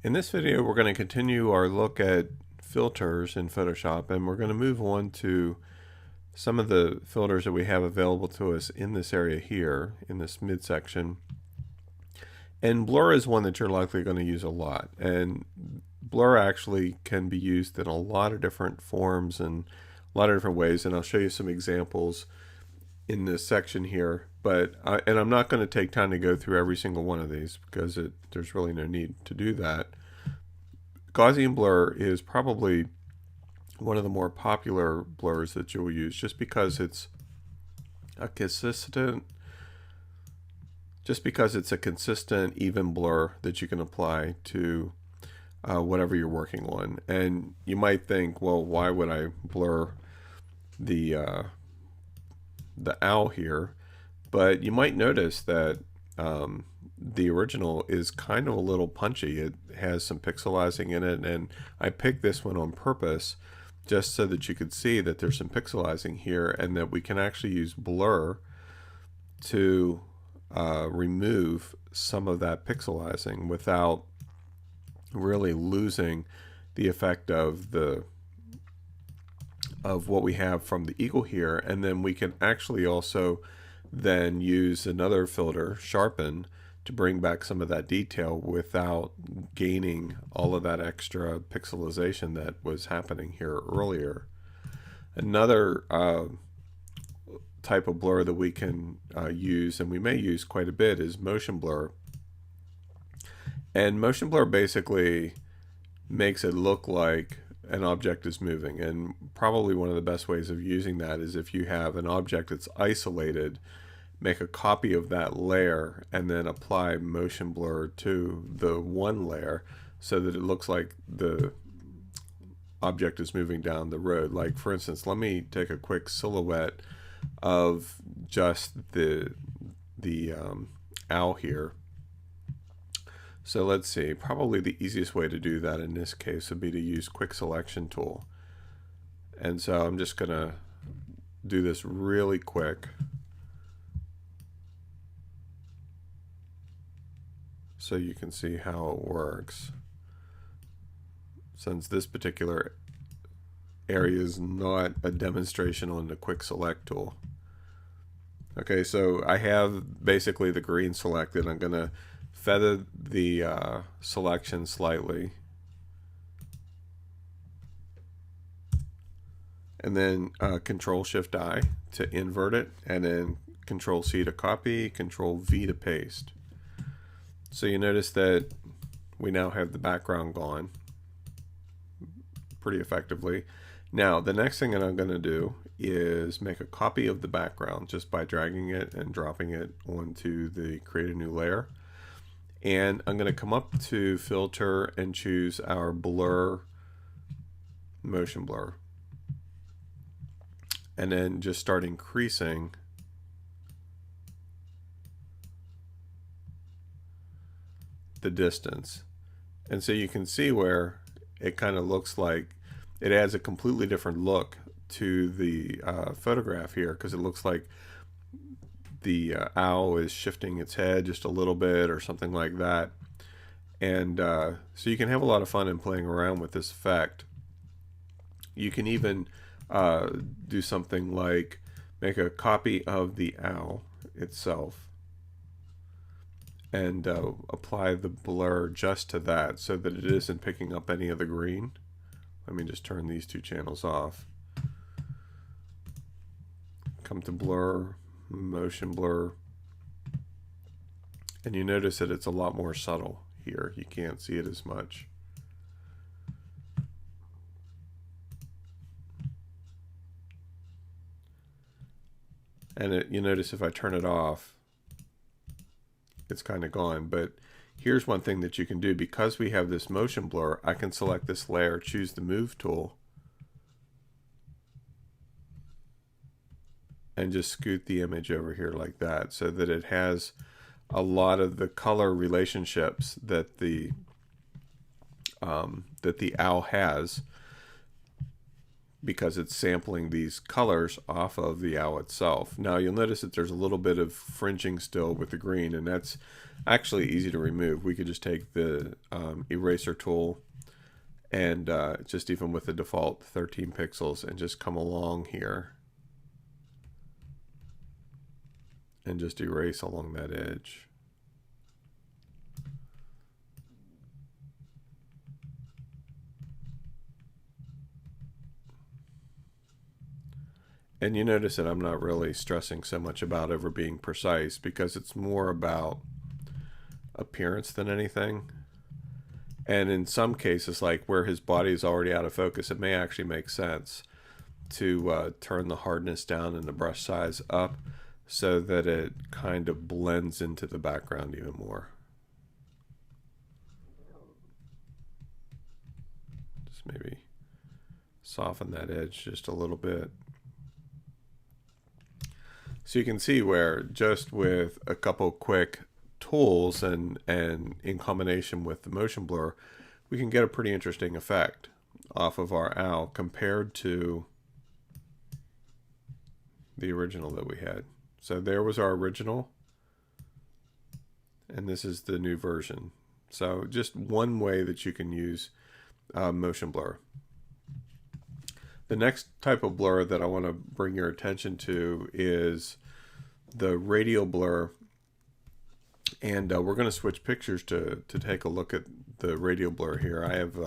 In this video, we're going to continue our look at filters in Photoshop, and we're going to move on to some of the filters that we have available to us in this area here, in this midsection. And blur is one that you're likely going to use a lot. And blur actually can be used in a lot of different forms and a lot of different ways, and I'll show you some examples in this section here. But and I'm not going to take time to go through every single one of these because there's really no need to do that. Gaussian blur is probably one of the more popular blurs that you'll use just because it's a consistent even blur that you can apply to whatever you're working on. And you might think, well, why would I blur the owl here? But you might notice that the original is kind of a little punchy. It has some pixelizing in it, and I picked this one on purpose just so that you could see that there's some pixelizing here and that we can actually use blur to remove some of that pixelizing without really losing the effect of what we have from the eagle here. And then we can actually also then use another filter, sharpen, to bring back some of that detail without gaining all of that extra pixelization that was happening here earlier. Another type of blur that we can use, and we may use quite a bit, is motion blur. And motion blur basically makes it look like an object is moving, and probably one of the best ways of using that is if you have an object that's isolated, make a copy of that layer and then apply motion blur to the one layer so that it looks like the object is moving down the road. Like, for instance, let me take a quick silhouette of just the owl here. So let's see, probably the easiest way to do that in this case would be to use quick selection tool. And so I'm just gonna do this really quick so you can see how it works, since this particular area is not a demonstration on the quick select tool. Okay, so I have basically the green selected. I'm gonna feather the selection slightly, and then Control Shift I to invert it, and then Control C to copy, Control V to paste. So you notice that we now have the background gone pretty effectively. Now the next thing that I'm going to do is make a copy of the background just by dragging it and dropping it onto the create a new layer. And I'm going to come up to filter and choose our blur, motion blur, and then just start increasing the distance. And so you can see where it kind of looks like it adds a completely different look to the photograph here, because it looks like the owl is shifting its head just a little bit or something like that. And so you can have a lot of fun in playing around with this effect. You can even do something like make a copy of the owl itself and apply the blur just to that so that it isn't picking up any of the green. Let me just turn these two channels off. Come to blur, motion blur, and you notice that it's a lot more subtle here. You can't see it as much. And you notice if I turn it off, it's kind of gone. But here's one thing that you can do. Because we have this motion blur, I can select this layer, choose the move tool, and just scoot the image over here like that so that it has a lot of the color relationships that the owl has, because it's sampling these colors off of the owl itself. Now you'll notice that there's a little bit of fringing still with the green, and that's actually easy to remove. We could just take the eraser tool and just even with the default 13 pixels and just come along here and just erase along that edge. And you notice that I'm not really stressing so much about over being precise, because it's more about appearance than anything. And in some cases, like where his body is already out of focus, it may actually make sense to turn the hardness down and the brush size up so that it kind of blends into the background even more. Just maybe soften that edge just a little bit. So you can see where just with a couple quick tools and in combination with the motion blur, we can get a pretty interesting effect off of our owl compared to the original that we had. So there was our original, and this is the new version. So just one way that you can use motion blur. The next type of blur that I want to bring your attention to is the radial blur. And we're going to switch pictures to take a look at the radial blur here. I have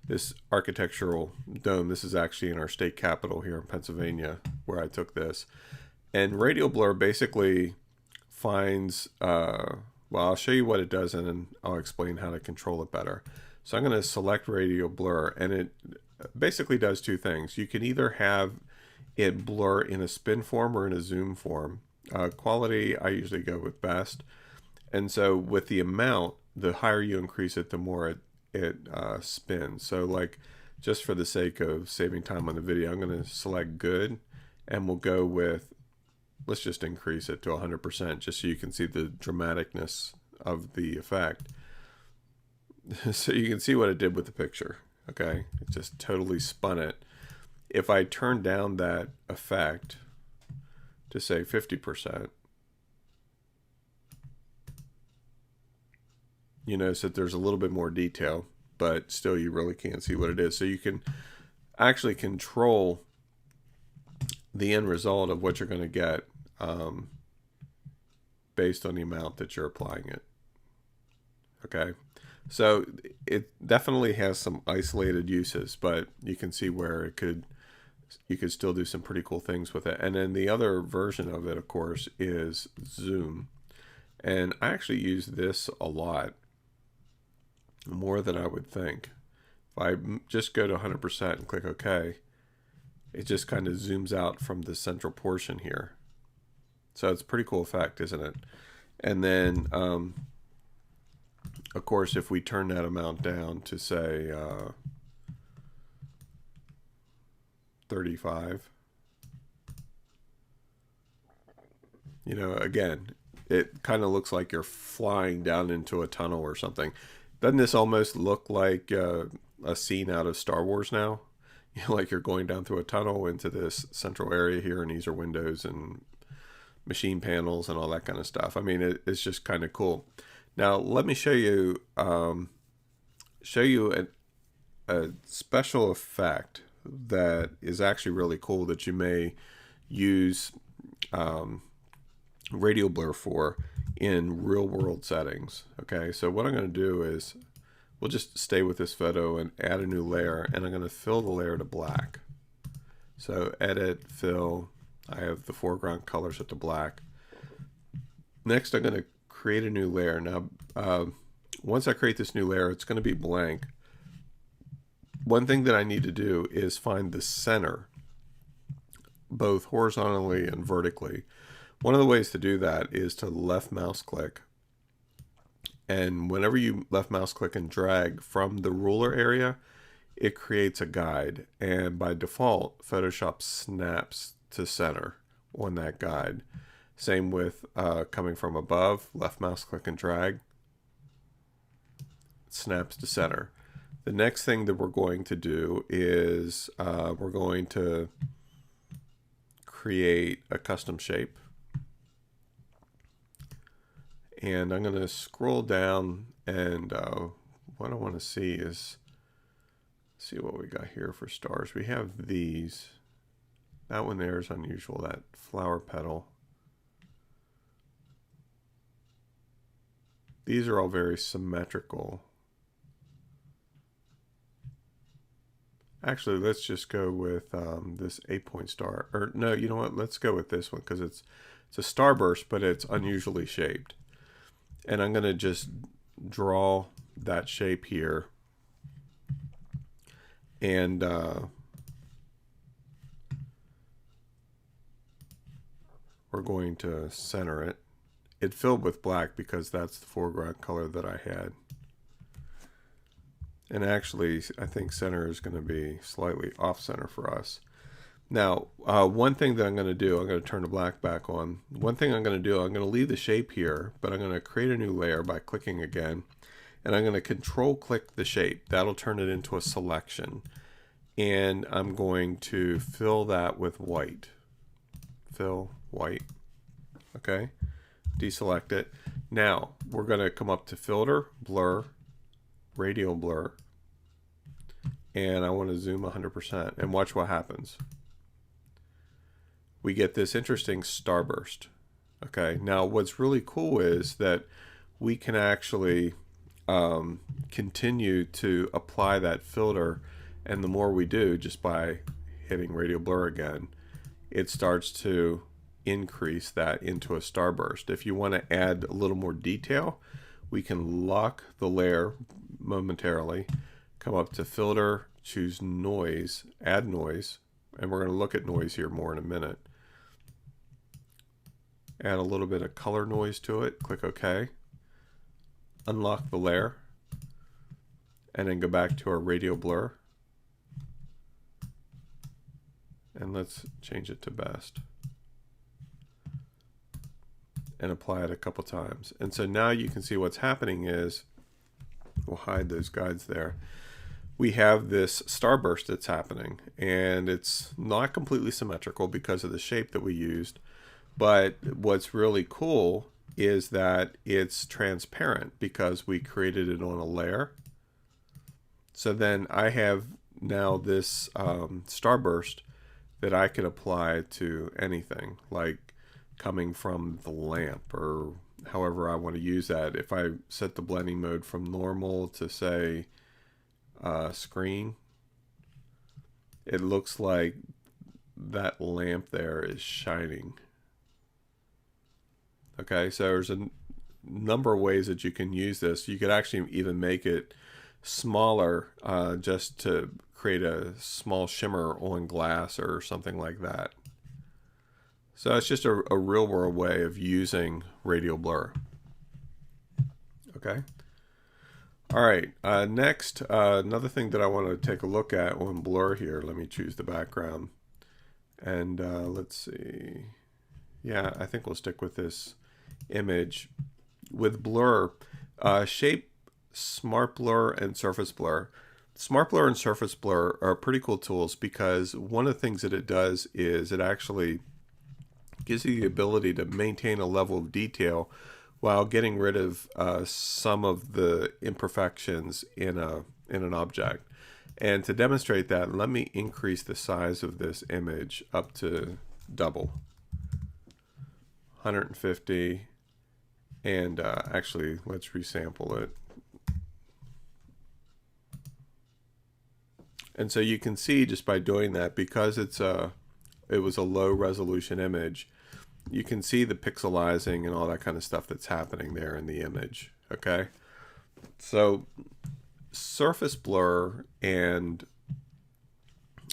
this architectural dome. This is actually in our state capitol here in Pennsylvania where I took this. And radial blur basically finds, well, I'll show you what it does and then I'll explain how to control it better. So I'm going to select radial blur, and it basically does two things. You can either have it blur in a spin form or in a zoom form. Quality, I usually go with best. And so with the amount, the higher you increase it, the more it spins. So like, just for the sake of saving time on the video, I'm going to select good, and we'll go with, let's just increase it to 100% just so you can see the dramaticness of the effect. So you can see what it did with the picture. Okay, it just totally spun it. If I turn down that effect to say 50%, you notice that there's a little bit more detail, but still you really can't see what it is. So you can actually control the end result of what you're going to get based on the amount that you're applying it. Okay, so it definitely has some isolated uses, but you can see where you could still do some pretty cool things with it. And then the other version of it, of course, is zoom. And I actually use this a lot, more than I would think. If I just go to 100% and click OK, it just kind of zooms out from the central portion here. So it's a pretty cool effect, isn't it? And then, of course, if we turn that amount down to say 35, you know, again, it kind of looks like you're flying down into a tunnel or something. Doesn't this almost look like a scene out of Star Wars now? You know, like you're going down through a tunnel into this central area here, and these are windows and machine panels and all that kind of stuff. I mean, it's just kind of cool. Now, let me show you a special effect that is actually really cool that you may use radial blur for in real world settings. Okay, so what I'm going to do is we'll just stay with this photo and add a new layer, and I'm going to fill the layer to black. So edit, fill, I have the foreground color set to black. Next, I'm going to create a new layer. Now, once I create this new layer, it's going to be blank. One thing that I need to do is find the center, both horizontally and vertically. One of the ways to do that is to left mouse click. And whenever you left mouse click and drag from the ruler area, it creates a guide. And by default, Photoshop snaps to center on that guide. Same with coming from above, left mouse click and drag, it snaps to center. The next thing that we're going to do is we're going to create a custom shape. And I'm going to scroll down, and what I want to see is, see what we got here for stars. We have these. That one there is unusual, that flower petal. These are all very symmetrical. Actually, let's just go with this 8-point star. Or no, you know what? Let's go with this one because it's a starburst, but it's unusually shaped. And I'm going to just draw that shape here. And we're going to center it. It filled with black because that's the foreground color that I had. And actually, I think center is going to be slightly off center for us. Now, one thing that I'm going to do, I'm going to turn the black back on. One thing I'm going to do, I'm going to leave the shape here, but I'm going to create a new layer by clicking again. And I'm going to control click the shape. That'll turn it into a selection. And I'm going to fill that with white. Fill white. Okay. Deselect it. Now, we're going to come up to filter, blur, radial blur. And I want to zoom 100% and watch what happens. We get this interesting starburst. Okay, now what's really cool is that we can actually continue to apply that filter, and the more we do, just by hitting radial blur again, it starts to increase that into a starburst. If you want to add a little more detail, we can lock the layer momentarily, come up to filter, choose noise, add noise, and we're going to look at noise here more in a minute. Add a little bit of color noise to it, click OK. Unlock the layer, and then go back to our radial blur. And let's change it to best. And apply it a couple times. And so now you can see what's happening is, we'll hide those guides there. We have this starburst that's happening, and it's not completely symmetrical because of the shape that we used. But what's really cool is that it's transparent because we created it on a layer. So then I have now this starburst that I could apply to anything, like coming from the lamp or however I want to use that. If I set the blending mode from normal to say screen, it looks like that lamp there is shining. Okay, so there's a number of ways that you can use this. You could actually even make it smaller just to create a small shimmer on glass or something like that. So it's just a real world way of using radial blur. Okay. All right, next, another thing that I want to take a look at on blur here. Let me choose the background. And let's see. Yeah, I think we'll stick with this image. With blur, shape, smart blur, and surface blur. Smart blur and surface blur are pretty cool tools because one of the things that it does is it actually gives you the ability to maintain a level of detail while getting rid of some of the imperfections in an object. And to demonstrate that, let me increase the size of this image up to double. 150, and actually let's resample it. And so you can see just by doing that, because it was a low resolution image, you can see the pixelizing and all that kind of stuff that's happening there in the image. Okay, so surface blur and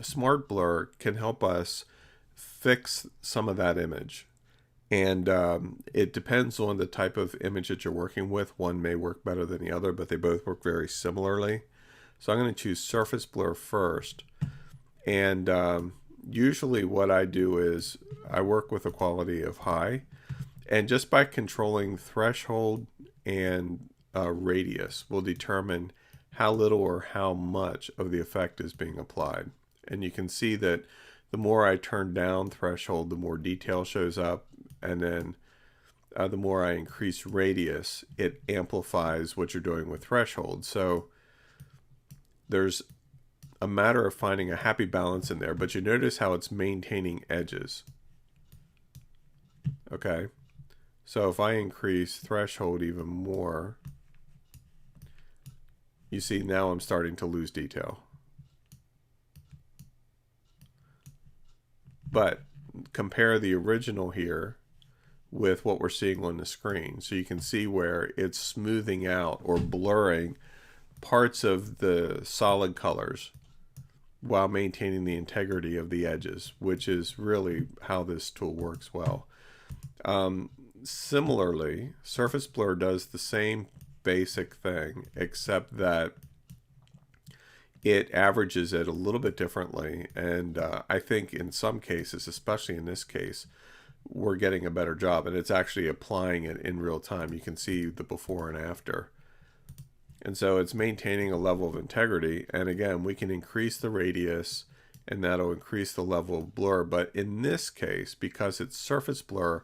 smart blur can help us fix some of that image. And it depends on the type of image that you're working with. One may work better than the other, but they both work very similarly. So I'm going to choose surface blur first. And usually what I do is I work with a quality of high. And just by controlling threshold and radius will determine how little or how much of the effect is being applied. And you can see that the more I turn down threshold, the more detail shows up, and then the more I increase radius, it amplifies what you're doing with threshold. So there's a matter of finding a happy balance in there, but you notice how it's maintaining edges. Okay, so if I increase threshold even more, you see now I'm starting to lose detail. But compare the original here with what we're seeing on the screen. So you can see where it's smoothing out or blurring parts of the solid colors while maintaining the integrity of the edges, which is really how this tool works well. Similarly, surface blur does the same basic thing, except that it averages it a little bit differently. And I think in some cases, especially in this case, we're getting a better job, and it's actually applying it in real time. You can see the before and after. And so it's maintaining a level of integrity. And again, we can increase the radius and that'll increase the level of blur. But in this case, because it's surface blur,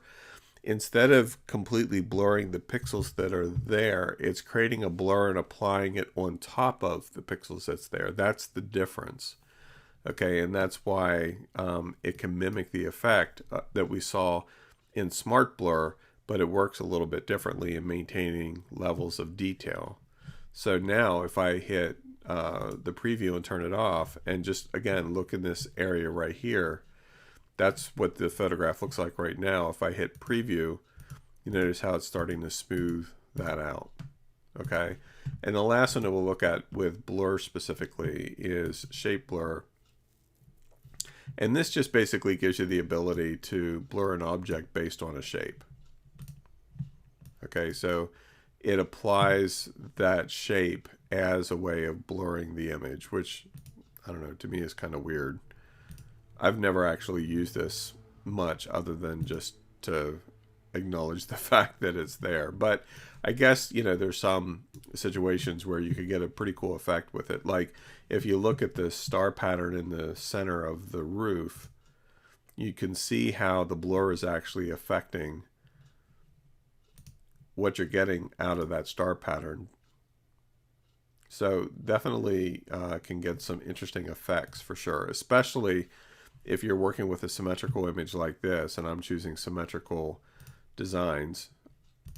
instead of completely blurring the pixels that are there, it's creating a blur and applying it on top of the pixels that's there. That's the difference. Okay, and that's why it can mimic the effect that we saw in Smart Blur, but it works a little bit differently in maintaining levels of detail. So now if I hit the preview and turn it off and just again look in this area right here, that's what the photograph looks like right now. If I hit preview, you notice how it's starting to smooth that out. Okay, and the last one that we'll look at with blur specifically is shape blur. And this just basically gives you the ability to blur an object based on a shape. Okay, so it applies that shape as a way of blurring the image, which, I don't know, to me is kind of weird. I've never actually used this much other than just to acknowledge the fact that it's there. But I guess, you know, there's some situations where you could get a pretty cool effect with it. Like if you look at the star pattern in the center of the roof, you can see how the blur is actually affecting what you're getting out of that star pattern. So definitely can get some interesting effects for sure, especially if you're working with a symmetrical image like this, and I'm choosing symmetrical designs,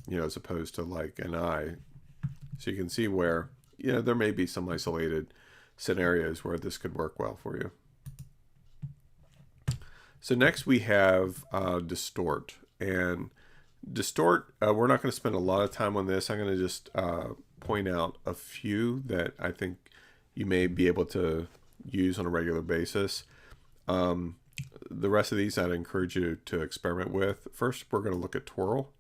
you know, as opposed to like an eye. So you can see where, you know, there may be some isolated scenarios where this could work well for you. So next we have distort. And distort, we're not going to spend a lot of time on this. I'm going to just point out a few that I think you may be able to use on a regular basis. The rest of these I'd encourage you to experiment with. First, we're going to look at twirl.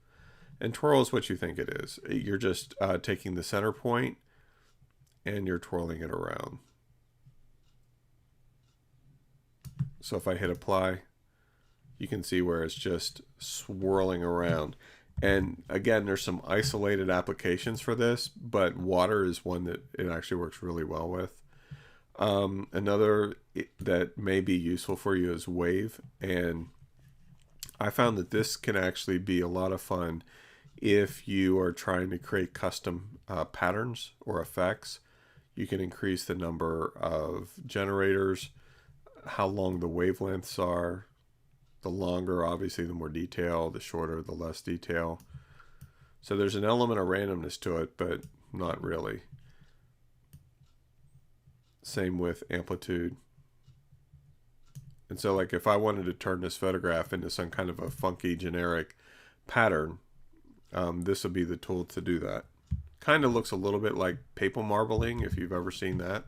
And twirl is what you think it is. You're just taking the center point and you're twirling it around. So if I hit apply, you can see where it's just swirling around. And again, there's some isolated applications for this, but water is one that it actually works really well with. Another that may be useful for you is wave. And I found that this can actually be a lot of fun if you are trying to create custom patterns or effects. You can increase the number of generators, how long the wavelengths are. The longer, obviously, the more detail. The shorter, the less detail. So there's an element of randomness to it, but not really. Same with amplitude. And so like if I wanted to turn this photograph into some kind of a funky generic pattern, this would be the tool to do that. Kind of looks a little bit like paper marbling, if you've ever seen that.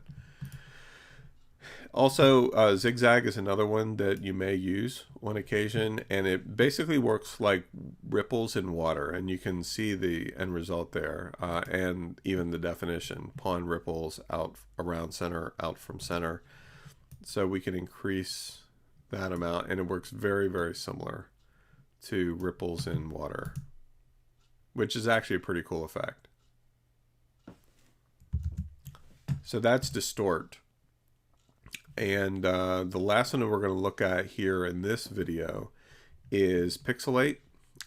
Also, zigzag is another one that you may use on occasion, and it basically works like ripples in water, and you can see the end result there, and even the definition, pond ripples out around center, out from center. So we can increase that amount, and it works very, very similar to ripples in water, which is actually a pretty cool effect. So that's distort. And the last one that we're going to look at here in this video is pixelate.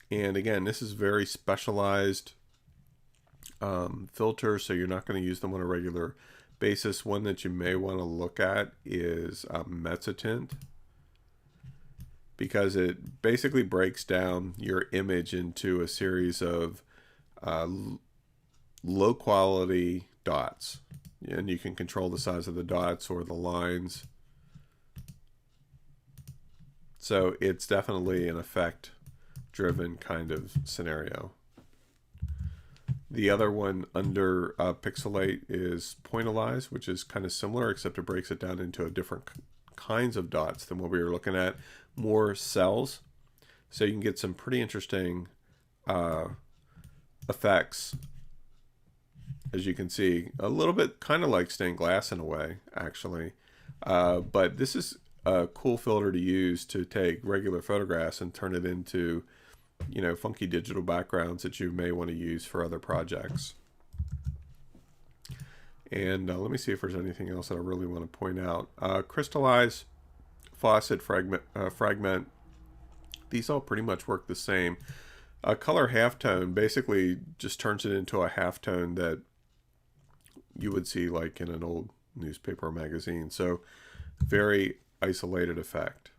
And again, this is very specialized filter, so you're not going to use them on a regular basis. One that you may want to look at is mezzotint, because it basically breaks down your image into a series of low quality dots, and you can control the size of the dots or the lines. So it's definitely an effect driven kind of scenario. The other one under pixelate is pointillize, which is kind of similar, except it breaks it down into a different kinds of dots than what we were looking at, more cells. So you can get some pretty interesting effects, as you can see, a little bit kind of like stained glass in a way, actually. But this is a cool filter to use to take regular photographs and turn it into, you know, funky digital backgrounds that you may want to use for other projects. And let me see if there's anything else that I really want to point out. Crystallize, faucet, fragment. These all pretty much work the same. Color halftone basically just turns it into a halftone that you would see like in an old newspaper or magazine. So very isolated effect.